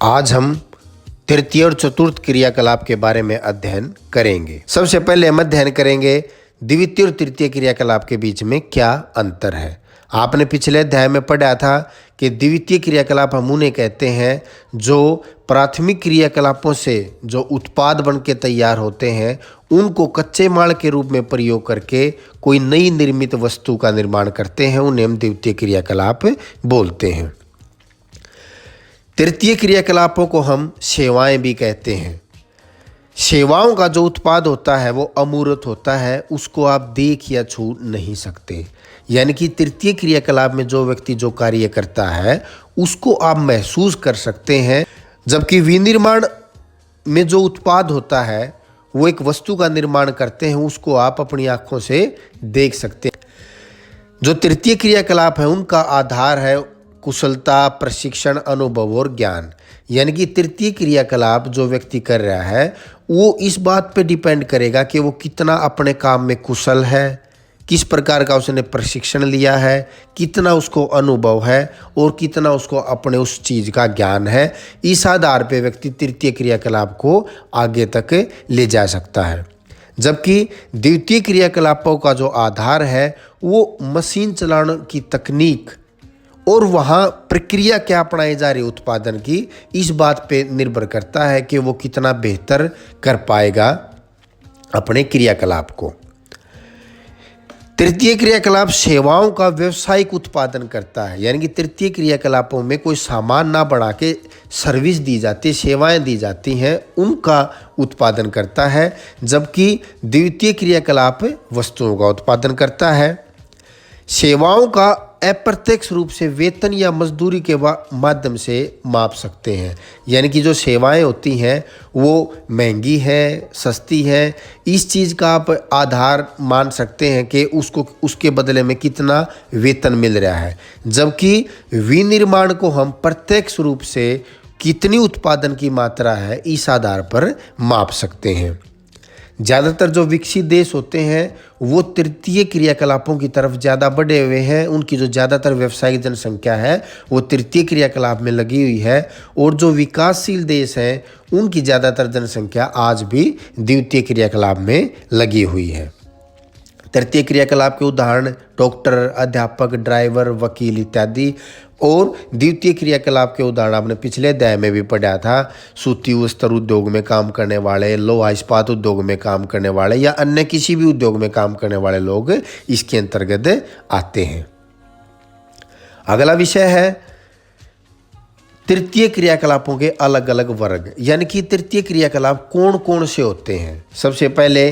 आज हम तृतीय और चतुर्थ क्रियाकलाप के बारे में अध्ययन करेंगे। सबसे पहले हम अध्ययन करेंगे द्वितीय और तृतीय क्रियाकलाप के बीच में क्या अंतर है। आपने पिछले अध्याय में पढ़ा था कि द्वितीय क्रियाकलाप हम उन्हें कहते हैं जो प्राथमिक क्रियाकलापों से जो उत्पाद बन के तैयार होते हैं उनको कच्चे माल के रूप में प्रयोग करके कोई नई निर्मित वस्तु का निर्माण करते हैं, उन्हें हम द्वितीय क्रियाकलाप बोलते हैं। तृतीय क्रियाकलापों को हम सेवाएं भी कहते हैं। सेवाओं का जो उत्पाद होता है वो अमूर्त होता है, उसको आप देख या छू नहीं सकते। यानी कि तृतीय क्रियाकलाप में जो व्यक्ति जो कार्य करता है उसको आप महसूस कर सकते हैं, जबकि विनिर्माण में जो उत्पाद होता है वो एक वस्तु का निर्माण करते हैं, उसको आप अपनी आंखों से देख सकते हैं। जो तृतीय क्रियाकलाप है उनका आधार है कुशलता, प्रशिक्षण, अनुभव और ज्ञान। यानी कि तृतीय क्रियाकलाप जो व्यक्ति कर रहा है वो इस बात पे डिपेंड करेगा कि वो कितना अपने काम में कुशल है, किस प्रकार का उसने प्रशिक्षण लिया है, कितना उसको अनुभव है और कितना उसको अपने उस चीज़ का ज्ञान है। इस आधार पे व्यक्ति तृतीय क्रियाकलाप को आगे तक ले जा सकता है। जबकि द्वितीय क्रियाकलापों का जो आधार है वो मशीन चलाने की तकनीक और वहाँ प्रक्रिया क्या अपनाई जा रही उत्पादन की, इस बात पे निर्भर करता है कि वो कितना बेहतर कर पाएगा अपने क्रियाकलाप को। तृतीय क्रियाकलाप सेवाओं का व्यावसायिक उत्पादन करता है। यानी कि तृतीय क्रियाकलापों में कोई सामान ना बढ़ा के सर्विस दी जाती है, सेवाएं दी जाती हैं, उनका उत्पादन करता है। जबकि द्वितीय क्रियाकलाप वस्तुओं का उत्पादन करता है। सेवाओं का अप्रत्यक्ष रूप से वेतन या मजदूरी के माध्यम से माप सकते हैं। यानी कि जो सेवाएं होती हैं वो महंगी है, सस्ती है, इस चीज़ का आप आधार मान सकते हैं कि उसको उसके बदले में कितना वेतन मिल रहा है। जबकि विनिर्माण को हम प्रत्यक्ष रूप से कितनी उत्पादन की मात्रा है इस आधार पर माप सकते हैं। ज़्यादातर जो विकसित देश होते हैं वो तृतीय क्रियाकलापों की तरफ ज़्यादा बढ़े हुए हैं। उनकी जो ज़्यादातर व्यावसायिक जनसंख्या है वो तृतीय क्रियाकलाप में लगी हुई है, और जो विकासशील देश हैं उनकी ज़्यादातर जनसंख्या आज भी द्वितीय क्रियाकलाप में लगी हुई है। तृतीय क्रियाकलाप के उदाहरण डॉक्टर, अध्यापक, ड्राइवर, वकील इत्यादि। और द्वितीय क्रियाकलाप के उदाहरण आपने पिछले अध्याय में भी पढ़ा था। सूती वस्त्र उद्योग में काम करने वाले, लोहा इस्पात उद्योग में काम करने वाले या अन्य किसी भी उद्योग में काम करने वाले लोग इसके अंतर्गत आते हैं। अगला विषय है तृतीय क्रियाकलापों के अलग अलग वर्ग। यानी कि तृतीय क्रियाकलाप कौन कौन से होते हैं। सबसे पहले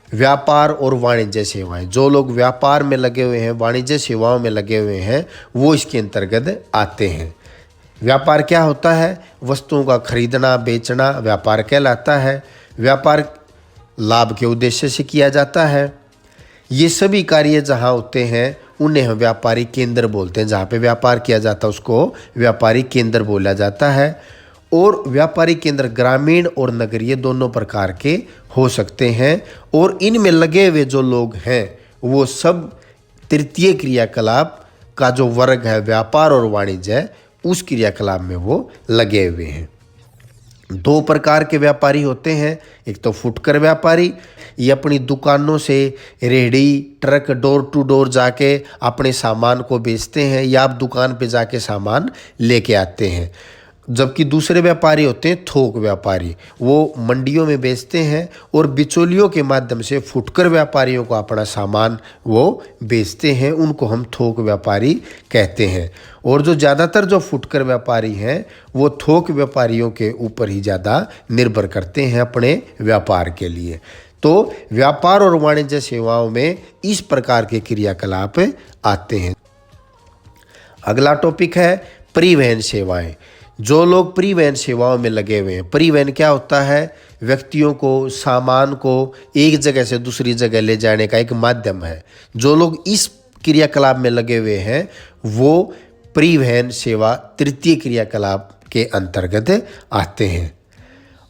व्यापार और वाणिज्य सेवाएं। जो लोग व्यापार में लगे हुए हैं, वाणिज्य सेवाओं में लगे हुए हैं, वो इसके अंतर्गत आते हैं। व्यापार क्या होता है? वस्तुओं का खरीदना बेचना व्यापार कहलाता है। व्यापार लाभ के उद्देश्य से किया जाता है। ये सभी कार्य जहाँ होते हैं उन्हें हम व्यापारी केंद्र बोलते हैं। जहाँ पे व्यापार किया जाता है उसको व्यापारी केंद्र बोला जाता है। और व्यापारी केंद्र ग्रामीण और नगरीय दोनों प्रकार के हो सकते हैं, और इनमें लगे हुए जो लोग हैं वो सब तृतीय क्रियाकलाप का जो वर्ग है व्यापार और वाणिज्य, उस क्रियाकलाप में वो लगे हुए हैं। दो प्रकार के व्यापारी होते हैं। एक तो फुटकर व्यापारी, ये अपनी दुकानों से रेहड़ी, ट्रक, डोर टू डोर जाके अपने सामान को बेचते हैं या आप दुकान पे जाके सामान लेके आते हैं। जबकि दूसरे व्यापारी होते हैं थोक व्यापारी, वो मंडियों में बेचते हैं और बिचौलियों के माध्यम से फुटकर व्यापारियों को अपना सामान वो बेचते हैं, उनको हम थोक व्यापारी कहते हैं। और जो ज़्यादातर जो फुटकर व्यापारी हैं वो थोक व्यापारियों के ऊपर ही ज़्यादा निर्भर करते हैं अपने व्यापार के लिए। तो व्यापार और वाणिज्य सेवाओं में इस प्रकार के क्रियाकलाप आते हैं। अगला टॉपिक है परिवहन सेवाएं। जो लोग परिवहन सेवाओं में लगे हुए हैं। परिवहन क्या होता है? व्यक्तियों को, सामान को एक जगह से दूसरी जगह ले जाने का एक माध्यम है। जो लोग इस क्रियाकलाप में लगे हुए हैं वो परिवहन सेवा तृतीय क्रियाकलाप के अंतर्गत आते हैं।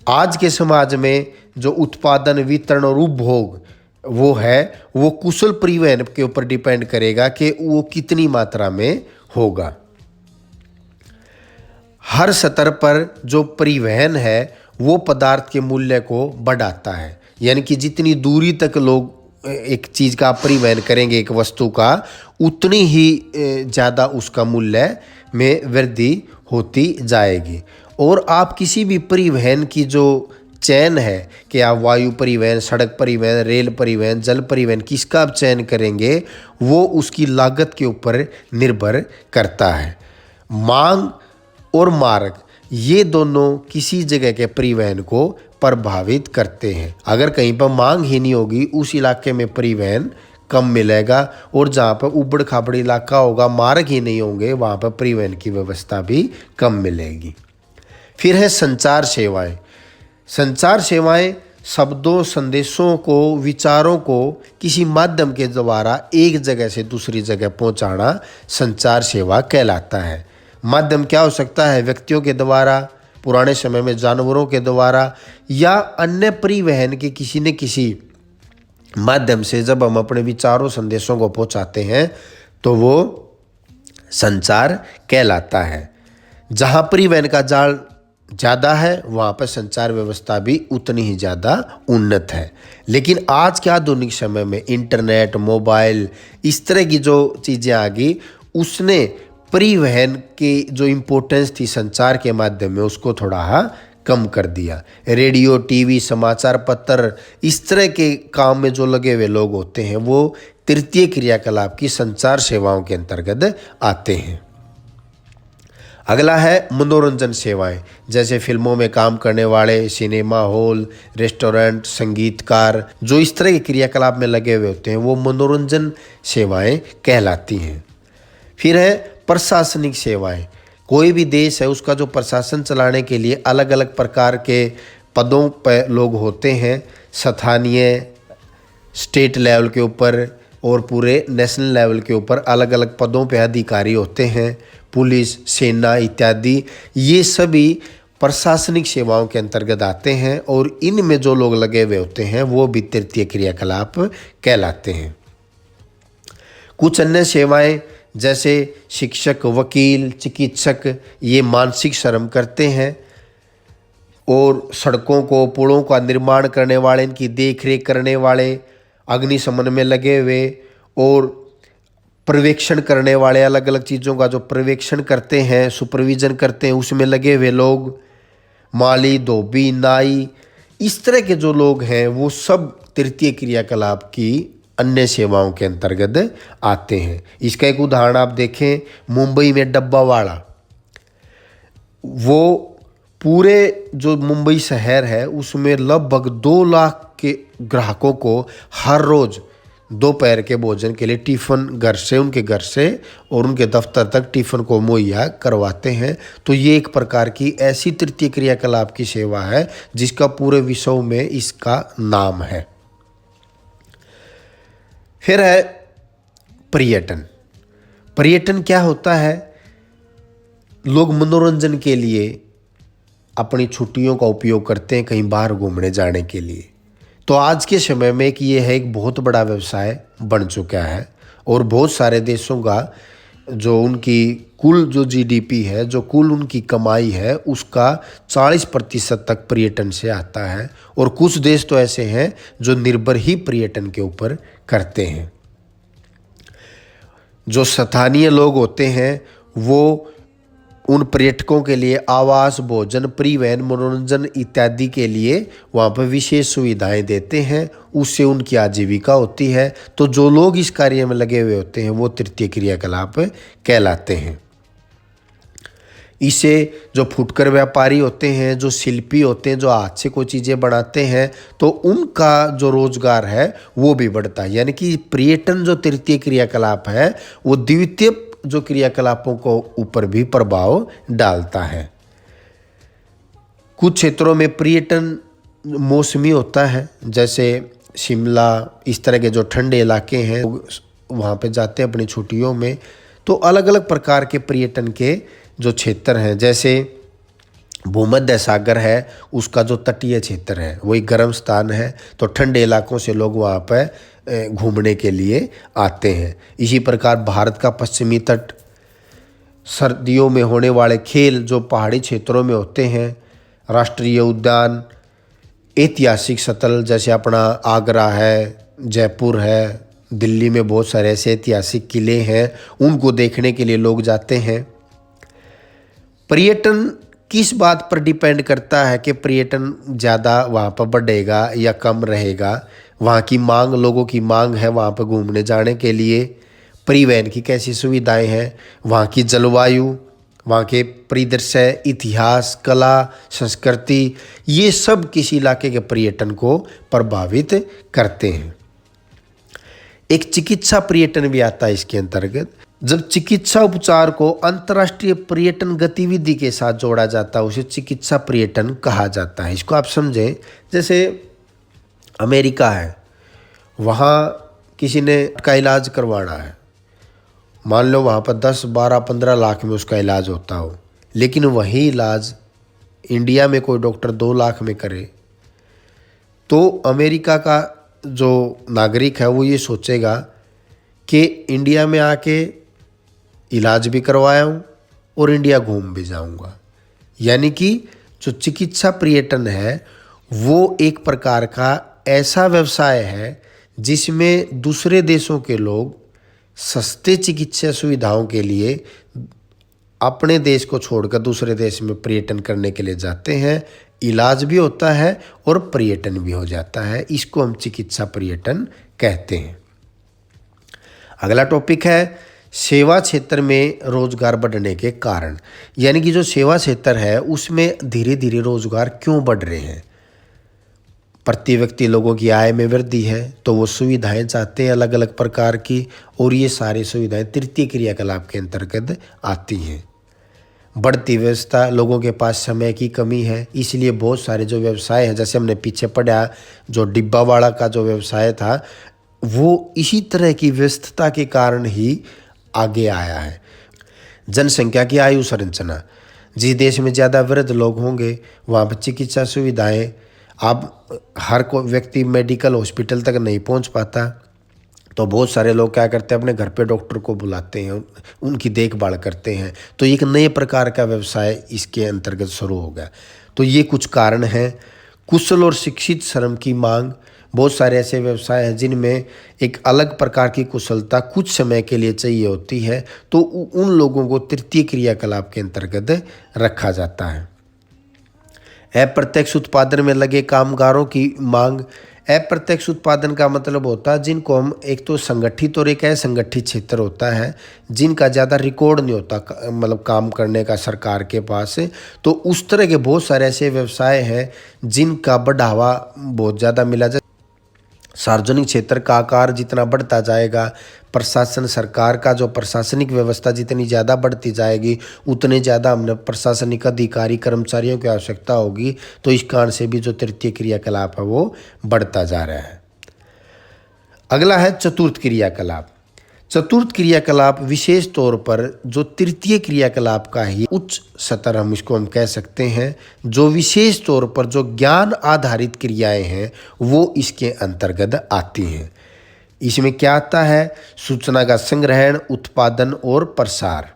आज के समाज में जो उत्पादन, वितरण और उपभोग वो है वो कुशल परिवहन के ऊपर डिपेंड करेगा कि वो कितनी मात्रा में होगा। हर स्तर पर जो परिवहन है वो पदार्थ के मूल्य को बढ़ाता है। यानी कि जितनी दूरी तक लोग एक चीज़ का परिवहन करेंगे, एक वस्तु का, उतनी ही ज़्यादा उसका मूल्य में वृद्धि होती जाएगी। और आप किसी भी परिवहन की जो चयन है कि आप वायु परिवहन, सड़क परिवहन, रेल परिवहन, जल परिवहन, किसका आप चयन करेंगे वो उसकी लागत के ऊपर निर्भर करता है। मांग और मार्ग ये दोनों किसी जगह के परिवहन को प्रभावित करते हैं। अगर कहीं पर मांग ही नहीं होगी, उस इलाके में परिवहन कम मिलेगा, और जहाँ पर उबड़ खाबड़ इलाका होगा, मार्ग ही नहीं होंगे, वहाँ पर परिवहन की व्यवस्था भी कम मिलेगी। फिर है संचार सेवाएं। संचार सेवाएं शब्दों, संदेशों को, विचारों को किसी माध्यम के द्वारा एक जगह से दूसरी जगह पहुंचाना संचार सेवा कहलाता है। माध्यम क्या हो सकता है? व्यक्तियों के द्वारा, पुराने समय में जानवरों के द्वारा, या अन्य परिवहन के किसी न किसी माध्यम से जब हम अपने विचारों, संदेशों को पहुंचाते हैं तो वो संचार कहलाता है। जहाँ परिवहन का जाल ज़्यादा है वहाँ पर संचार व्यवस्था भी उतनी ही ज़्यादा उन्नत है। लेकिन आज के आधुनिक समय में इंटरनेट, मोबाइल, इस तरह की जो चीज़ें आ गई, उसने परिवहन की जो इम्पोर्टेंस थी संचार के माध्यम में, उसको थोड़ा कम कर दिया। रेडियो, टीवी, समाचार पत्र, इस तरह के काम में जो लगे हुए लोग होते हैं वो तृतीय क्रियाकलाप की संचार सेवाओं के अंतर्गत आते हैं। अगला है मनोरंजन सेवाएं। जैसे फिल्मों में काम करने वाले, सिनेमा हॉल, रेस्टोरेंट, संगीतकार, जो इस तरह के क्रियाकलाप में लगे हुए होते हैं वो मनोरंजन सेवाएं कहलाती हैं। फिर है प्रशासनिक सेवाएं। कोई भी देश है उसका जो प्रशासन चलाने के लिए अलग अलग प्रकार के पदों पर लोग होते हैं। स्थानीय, स्टेट लेवल के ऊपर और पूरे नेशनल लेवल के ऊपर अलग अलग पदों पे अधिकारी होते हैं। पुलिस, सेना इत्यादि, ये सभी प्रशासनिक सेवाओं के अंतर्गत आते हैं, और इनमें जो लोग लगे हुए होते हैं वो भी तृतीय क्रियाकलाप कहलाते हैं। कुछ अन्य सेवाएं जैसे शिक्षक, वकील, चिकित्सक, ये मानसिक श्रम करते हैं, और सड़कों को, पुलों का निर्माण करने वाले, इनकी देखरेख करने वाले, अग्निशमन में लगे हुए और पर्यवेक्षण करने वाले, अलग अलग चीज़ों का जो पर्यवेक्षण करते हैं, सुपरविजन करते हैं, उसमें लगे हुए लोग, माली, धोबी, नाई, इस तरह के जो लोग हैं वो सब तृतीय क्रियाकलाप की अन्य सेवाओं के अंतर्गत आते हैं। इसका एक उदाहरण आप देखें, मुंबई में डब्बा वाला, वो पूरे जो मुंबई शहर है उसमें लगभग 2 लाख के ग्राहकों को हर रोज़ दोपहर के भोजन के लिए टिफ़िन घर से, उनके घर से और उनके दफ्तर तक टिफ़िन को मुहैया करवाते हैं। तो ये एक प्रकार की ऐसी तृतीय क्रियाकलाप की सेवा है जिसका पूरे विश्व में इसका नाम है। फिर है पर्यटन। पर्यटन क्या होता है? लोग मनोरंजन के लिए अपनी छुट्टियों का उपयोग करते हैं कहीं बाहर घूमने जाने के लिए। तो आज के समय में कि ये है एक बहुत बड़ा व्यवसाय बन चुका है, और बहुत सारे देशों का जो उनकी कुल जो जीडीपी है, जो कुल उनकी कमाई है, उसका 40% तक पर्यटन से आता है। और कुछ देश तो ऐसे हैं जो निर्भर ही पर्यटन के ऊपर करते हैं। जो स्थानीय लोग होते हैं वो उन पर्यटकों के लिए आवास, भोजन, परिवहन, मनोरंजन इत्यादि के लिए वहाँ पर विशेष सुविधाएं देते हैं, उससे उनकी आजीविका होती है। तो जो लोग इस कार्य में लगे हुए होते हैं वो तृतीय क्रियाकलाप कहलाते हैं। इसे जो फुटकर व्यापारी होते हैं, जो शिल्पी होते हैं, जो हाथ से कोई चीज़ें बनाते हैं, तो उनका जो रोजगार है वो भी बढ़ता है। यानी कि पर्यटन जो तृतीय क्रियाकलाप है वो द्वितीय जो क्रियाकलापों को ऊपर भी प्रभाव डालता है। कुछ क्षेत्रों में पर्यटन मौसमी होता है, जैसे शिमला, इस तरह के जो ठंडे इलाके हैं वहाँ पे जाते हैं अपनी छुट्टियों में। तो अलग अलग प्रकार के पर्यटन के जो क्षेत्र हैं, जैसे भूमध्य सागर है, उसका जो तटीय क्षेत्र है वही गर्म स्थान है, तो ठंडे इलाकों से लोग वहाँ पर घूमने के लिए आते हैं। इसी प्रकार भारत का पश्चिमी तट, सर्दियों में होने वाले खेल जो पहाड़ी क्षेत्रों में होते हैं, राष्ट्रीय उद्यान, ऐतिहासिक स्थल जैसे अपना आगरा है, जयपुर है, दिल्ली में बहुत सारे ऐसे ऐतिहासिक किले हैं, उनको देखने के लिए लोग जाते हैं। पर्यटन किस बात पर डिपेंड करता है कि पर्यटन ज़्यादा वहाँ पर बढ़ेगा या कम रहेगा? वहाँ की मांग, लोगों की मांग है वहाँ पर घूमने जाने के लिए, परिवहन की कैसी सुविधाएं हैं, वहाँ की जलवायु, वहाँ के परिदृश्य, इतिहास, कला, संस्कृति, ये सब किसी इलाके के पर्यटन को प्रभावित करते हैं। एक चिकित्सा पर्यटन भी आता है इसके अंतर्गत। जब चिकित्सा उपचार को अंतर्राष्ट्रीय पर्यटन गतिविधि के साथ जोड़ा जाता है उसे चिकित्सा पर्यटन कहा जाता है। इसको आप समझें, जैसे अमेरिका है, वहाँ किसी ने का इलाज करवाना है, मान लो वहाँ पर 10, 12, 15 लाख में उसका इलाज होता हो, लेकिन वही इलाज इंडिया में कोई डॉक्टर 2 लाख में करे, तो अमेरिका का जो नागरिक है वो ये सोचेगा कि इंडिया में आके इलाज भी करवाया हूँ और इंडिया घूम भी जाऊँगा। यानी कि जो चिकित्सा पर्यटन है वो एक प्रकार का ऐसा व्यवसाय है जिसमें दूसरे देशों के लोग सस्ते चिकित्सा सुविधाओं के लिए अपने देश को छोड़कर दूसरे देश में पर्यटन करने के लिए जाते हैं। इलाज भी होता है और पर्यटन भी हो जाता है। इसको हम चिकित्सा पर्यटन कहते हैं। अगला टॉपिक है सेवा क्षेत्र में रोजगार बढ़ने के कारण। यानी कि जो सेवा क्षेत्र है उसमें धीरे धीरे रोजगार क्यों बढ़ रहे हैं? प्रति व्यक्ति लोगों की आय में वृद्धि है तो वो सुविधाएं चाहते हैं अलग अलग प्रकार की, और ये सारी सुविधाएं तृतीय क्रियाकलाप के अंतर्गत आती हैं। बढ़ती व्यवस्था, लोगों के पास समय की कमी है, इसलिए बहुत सारे जो व्यवसाय हैं, जैसे हमने पीछे पढ़ा जो डिब्बा वाला का जो व्यवसाय था वो इसी तरह की व्यस्तता के कारण ही आगे आया है। जनसंख्या की आयु संरचना, जिस देश में ज़्यादा वृद्ध लोग होंगे वहाँ पर चिकित्सा सुविधाएं, अब हर कोई व्यक्ति मेडिकल हॉस्पिटल तक नहीं पहुँच पाता, तो बहुत सारे लोग क्या करते हैं अपने घर पे डॉक्टर को बुलाते हैं, उनकी देखभाल करते हैं। तो एक नए प्रकार का व्यवसाय इसके अंतर्गत शुरू हो गया। तो ये कुछ कारण हैं। कुशल और शिक्षित श्रम की मांग, बहुत सारे ऐसे व्यवसाय हैं जिनमें एक अलग प्रकार की कुशलता कुछ समय के लिए चाहिए होती है, तो उन लोगों को तृतीय क्रियाकलाप के अंतर्गत रखा जाता है। अप्रत्यक्ष उत्पादन में लगे कामगारों की मांग। अप्रत्यक्ष उत्पादन का मतलब होता है जिनको हम, एक तो संगठित और एक असंगठित क्षेत्र होता है जिनका ज़्यादा रिकॉर्ड नहीं होता मतलब काम करने का सरकार के पास, तो उस तरह के बहुत सारे ऐसे व्यवसाय हैं जिनका बढ़ावा बहुत ज़्यादा मिला जाए। सार्वजनिक क्षेत्र का आकार जितना बढ़ता जाएगा, प्रशासन, सरकार का जो प्रशासनिक व्यवस्था जितनी ज़्यादा बढ़ती जाएगी उतने ज़्यादा हमने प्रशासनिक अधिकारी कर्मचारियों की आवश्यकता होगी, तो इस कारण से भी जो तृतीय क्रियाकलाप है वो बढ़ता जा रहा है। अगला है चतुर्थ क्रियाकलाप। चतुर्थ क्रियाकलाप विशेष तौर पर जो तृतीय क्रियाकलाप का ही उच्च स्तर हम इसको हम कह सकते हैं, जो विशेष तौर पर जो ज्ञान आधारित क्रियाएं हैं वो इसके अंतर्गत आती हैं। इसमें क्या आता है? सूचना का संग्रहण, उत्पादन और प्रसार।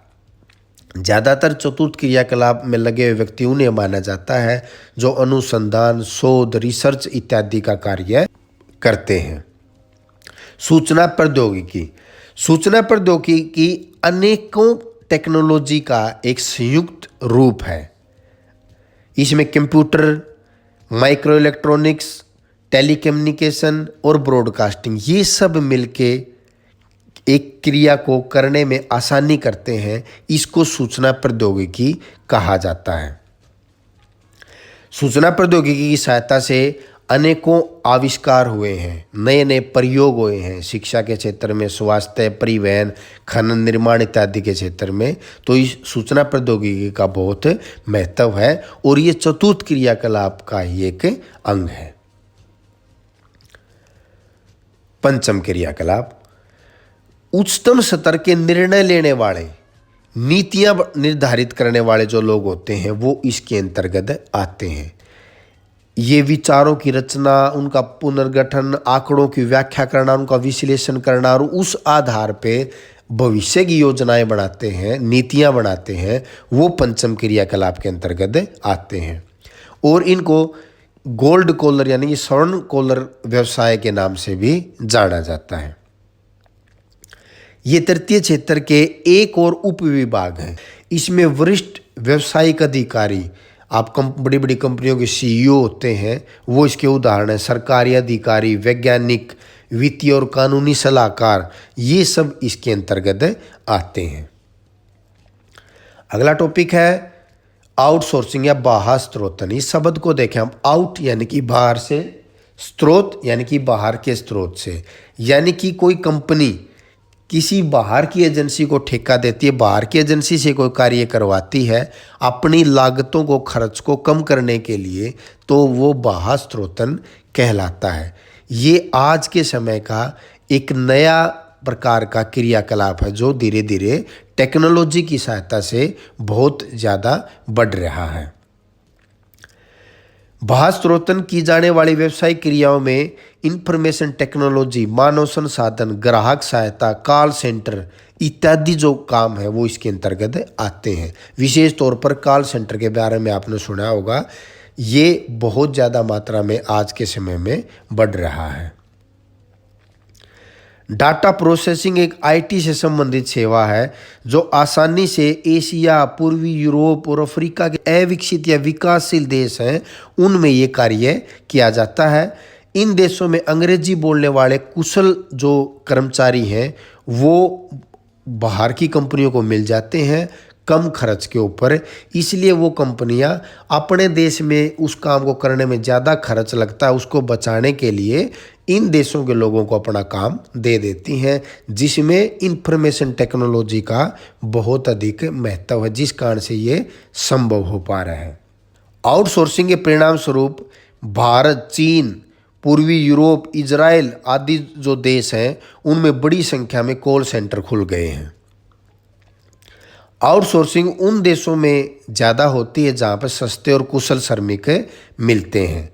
ज़्यादातर चतुर्थ क्रियाकलाप में लगे हुए व्यक्ति उन्हें माना जाता है जो अनुसंधान, शोध, रिसर्च इत्यादि का कार्य करते हैं। सूचना प्रौद्योगिकी। सूचना प्रौद्योगिकी अनेकों टेक्नोलॉजी का एक संयुक्त रूप है। इसमें कंप्यूटर, माइक्रो इलेक्ट्रॉनिक्स, टेलीकम्युनिकेशन और ब्रॉडकास्टिंग, ये सब मिलके एक क्रिया को करने में आसानी करते हैं। इसको सूचना प्रौद्योगिकी कहा जाता है। सूचना प्रौद्योगिकी की सहायता से अनेकों आविष्कार हुए हैं, नए नए प्रयोग हुए हैं शिक्षा के क्षेत्र में, स्वास्थ्य, परिवहन, खनन, निर्माण इत्यादि के क्षेत्र में। तो इस सूचना प्रौद्योगिकी का बहुत महत्व है और ये चतुर्थ क्रियाकलाप का ही एक अंग है। पंचम क्रियाकलाप, उच्चतम स्तर के निर्णय लेने वाले, नीतियां निर्धारित करने वाले जो लोग होते हैं वो इसके अंतर्गत आते हैं। ये विचारों की रचना, उनका पुनर्गठन, आंकड़ों की व्याख्या करना, उनका विश्लेषण करना और उस आधार पे भविष्य की योजनाएं बनाते हैं, नीतियां बनाते हैं, वो पंचम क्रियाकलाप के अंतर्गत आते हैं। और इनको गोल्ड कॉलर यानी कि स्वर्ण कॉलर व्यवसाय के नाम से भी जाना जाता है। ये तृतीय क्षेत्र के एक और उप विभाग हैं। इसमें वरिष्ठ व्यावसायिक अधिकारी, आप बड़ी बड़ी कंपनियों के सीईओ होते हैं, वो इसके उदाहरण हैं। सरकारी अधिकारी, वैज्ञानिक, वित्तीय और कानूनी सलाहकार, ये सब इसके अंतर्गत आते हैं। अगला टॉपिक है आउटसोर्सिंग या बाह्य स्रोतन। इस शब्द को देखें हम, आउट यानी कि बाहर से, स्रोत यानी कि बाहर के स्रोत से, यानी कि कोई कंपनी किसी बाहर की एजेंसी को ठेका देती है, बाहर की एजेंसी से कोई कार्य करवाती है अपनी लागतों को, खर्च को कम करने के लिए, तो वो बाह्य स्रोतन कहलाता है। ये आज के समय का एक नया प्रकार का क्रियाकलाप है जो धीरे धीरे टेक्नोलॉजी की सहायता से बहुत ज़्यादा बढ़ रहा है। बाह्य स्रोतन की जाने वाली व्यवसायिक क्रियाओं में इंफॉर्मेशन टेक्नोलॉजी, मानव संसाधन, ग्राहक सहायता, कॉल सेंटर इत्यादि जो काम है वो इसके अंतर्गत आते हैं। विशेष तौर पर कॉल सेंटर के बारे में आपने सुना होगा, ये बहुत ज़्यादा मात्रा में आज के समय में बढ़ रहा है। डाटा प्रोसेसिंग एक आईटी से संबंधित सेवा है जो आसानी से एशिया, पूर्वी यूरोप और अफ्रीका के अविकसित या विकासशील देश हैं उनमें ये कार्य किया जाता है। इन देशों में अंग्रेजी बोलने वाले कुशल जो कर्मचारी हैं वो बाहर की कंपनियों को मिल जाते हैं कम खर्च के ऊपर, इसलिए वो कंपनियां अपने देश में उस काम को करने में ज़्यादा खर्च लगता है, उसको बचाने के लिए इन देशों के लोगों को अपना काम दे देती हैं, जिसमें इंफॉर्मेशन टेक्नोलॉजी का बहुत अधिक महत्व है, जिस कारण से ये संभव हो पा रहा है। आउटसोर्सिंग के परिणाम स्वरूप भारत, चीन, पूर्वी यूरोप, इजराइल आदि जो देश हैं उनमें बड़ी संख्या में कॉल सेंटर खुल गए हैं। आउटसोर्सिंग उन देशों में ज़्यादा होती है जहाँ पर सस्ते और कुशल श्रमिक मिलते हैं।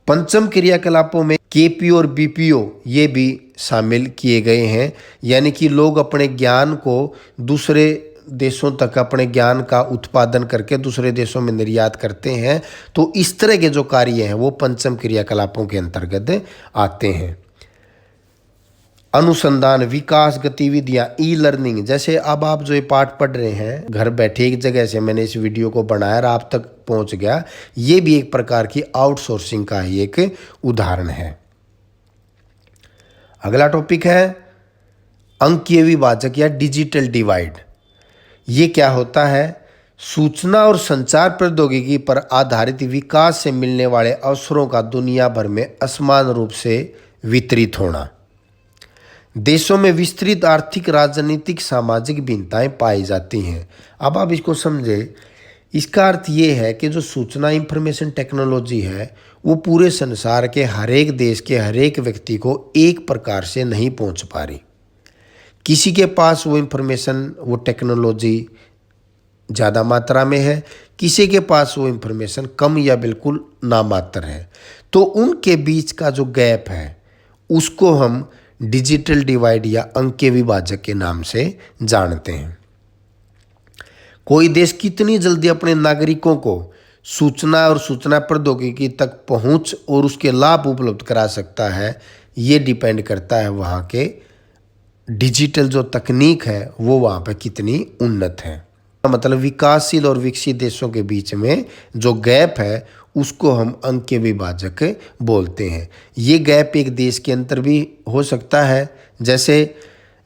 पंचम क्रियाकलापों में केपीओ और बीपीओ ये भी शामिल किए गए हैं, यानी कि लोग अपने ज्ञान को दूसरे देशों तक, अपने ज्ञान का उत्पादन करके दूसरे देशों में निर्यात करते हैं। तो इस तरह के जो कार्य हैं वो पंचम क्रियाकलापों के अंतर्गत आते हैं। अनुसंधान, विकास गतिविधियां, ई लर्निंग, जैसे अब आप जो ये पाठ पढ़ रहे हैं घर बैठे एक जगह से मैंने इस वीडियो को बनाया और आप तक पहुंच गया, ये भी एक प्रकार की आउटसोर्सिंग का ही एक उदाहरण है। अगला टॉपिक है अंकीय विभाजक या डिजिटल डिवाइड। ये क्या होता है? सूचना और संचार प्रौद्योगिकी पर आधारित विकास से मिलने वाले अवसरों का दुनिया भर में असमान रूप से वितरित होना। देशों में विस्तृत आर्थिक, राजनीतिक, सामाजिक भिन्नताएं पाई जाती हैं। अब आप इसको समझे, इसका अर्थ ये है कि जो सूचना इंफॉर्मेशन टेक्नोलॉजी है वो पूरे संसार के हर एक देश के हर एक व्यक्ति को एक प्रकार से नहीं पहुंच पा रही। किसी के पास वो इंफॉर्मेशन, वो टेक्नोलॉजी ज़्यादा मात्रा में है, किसी के पास वो इंफॉर्मेशन कम या बिल्कुल नामात्र है। तो उनके बीच का जो गैप है उसको हम डिजिटल डिवाइड या अंकीय विभाजक के नाम से जानते हैं। कोई देश कितनी जल्दी अपने नागरिकों को सूचना और सूचना प्रौद्योगिकी तक पहुंच और उसके लाभ उपलब्ध करा सकता है, ये डिपेंड करता है वहाँ के डिजिटल जो तकनीक है वो वहाँ पर कितनी उन्नत है। मतलब विकासशील और विकसित देशों के बीच में जो गैप है उसको हम अंकीय विभाजक बोलते हैं। ये गैप एक देश के अंदर भी हो सकता है,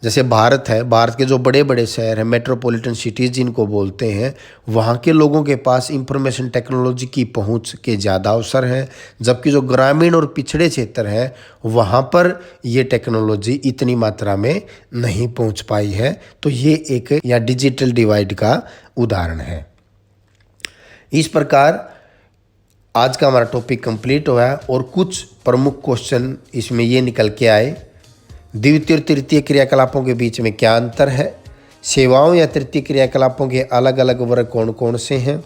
जैसे भारत है, भारत के जो बड़े बड़े शहर हैं, मेट्रोपॉलिटन सिटीज़ जिनको बोलते हैं, वहाँ के लोगों के पास इंफॉर्मेशन टेक्नोलॉजी की पहुँच के ज़्यादा अवसर हैं, जबकि जो ग्रामीण और पिछड़े क्षेत्र हैं वहाँ पर ये टेक्नोलॉजी इतनी मात्रा में नहीं पहुँच पाई है। तो ये एक या डिजिटल डिवाइड का उदाहरण है। इस प्रकार आज का हमारा टॉपिक कंप्लीट हुआ है और कुछ प्रमुख क्वेश्चन इसमें ये निकल के आए। द्वितीय और तृतीय क्रियाकलापों के बीच में क्या अंतर है? सेवाओं या तृतीय क्रियाकलापों के अलग अलग वर्ग कौन कौन से हैं?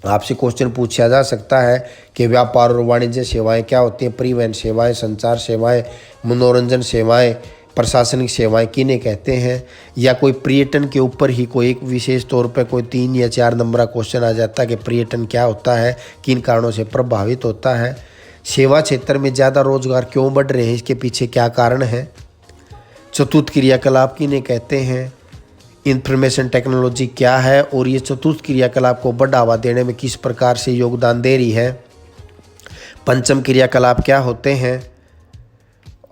आपसे क्वेश्चन पूछा जा सकता है कि व्यापार और वाणिज्य सेवाएं क्या होती हैं, परिवहन सेवाएं, संचार सेवाएं, मनोरंजन सेवाएं, प्रशासनिक सेवाएं किन्हें कहते हैं, या कोई पर्यटन के ऊपर ही कोई एक विशेष तौर पर कोई 3 या 4 नंबर का क्वेश्चन आ जाता है कि पर्यटन क्या होता है, किन कारणों से प्रभावित होता है, सेवा क्षेत्र में ज़्यादा रोजगार क्यों बढ़ रहे हैं, इसके पीछे क्या कारण है, चतुर्थ क्रियाकलाप किन्हें कहते हैं, इंफॉर्मेशन टेक्नोलॉजी क्या है और ये चतुर्थ क्रियाकलाप को बढ़ावा देने में किस प्रकार से योगदान दे रही है, पंचम क्रियाकलाप क्या होते हैं,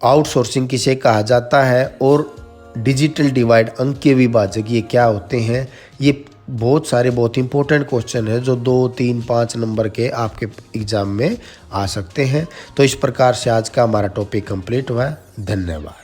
आउटसोर्सिंग किसे कहा जाता है, और डिजिटल डिवाइड अंकीय विभाजक ये क्या होते हैं। ये बहुत सारे बहुत इंपॉर्टेंट क्वेश्चन है जो 2, 3, 5 नंबर के आपके एग्जाम में आ सकते हैं। तो इस प्रकार से आज का हमारा टॉपिक कंप्लीट हुआ। धन्यवाद।